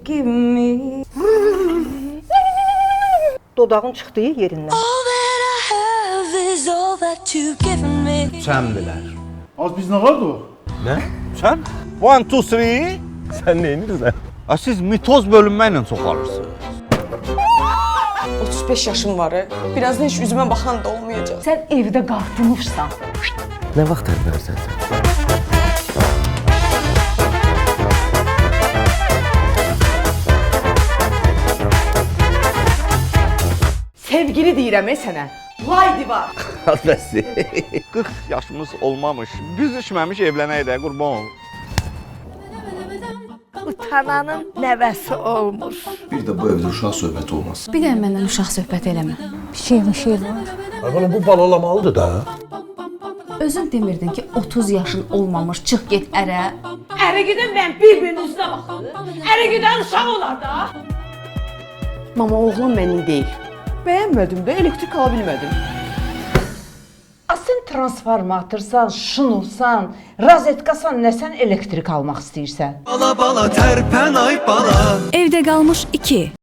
give me. Dodağın çıxdığı yerindən. All that I have is all that you've given me. Çəmdilər. Az biz nə vardı o? Nə? Sən? 1, 2, 3. Sən nə edirsən? Siz mitoz bölünməklə çox alırsınız. 35 yaşım var. Birazdan heç üzümə baxan da olmayacaq. Sən evdə qartınırsan. Nə vaxt əvvəlsən sən? Sevgili deyirəm sənə. Laydi var. Bəsi. 40 yaşımız olmamış, büzüşməmiş evlənək də qurban ol. Utananın nəvəsi olmur. Bir də bu evdə uşaq söhbəti olmaz. Bir də məndən uşaq söhbət eləmə. Bir şey var. Bunu bu balalamalıdır da. Özün demirdin ki 30 yaşın olmamış, çıx get ərə. Ərə gedən mən bir-birinin üzünə baxır. Ərə gedən uşaq olar da. Mama, oğlan mənim deyil. Bəyənmədim də, elektrik ala bilmədim. Sən transformatorsan, şunursan, rozetkasan, nə sən elektrik almaq istəyirsən? Bala bala tərpən ay bala. Evdə qalmış 2.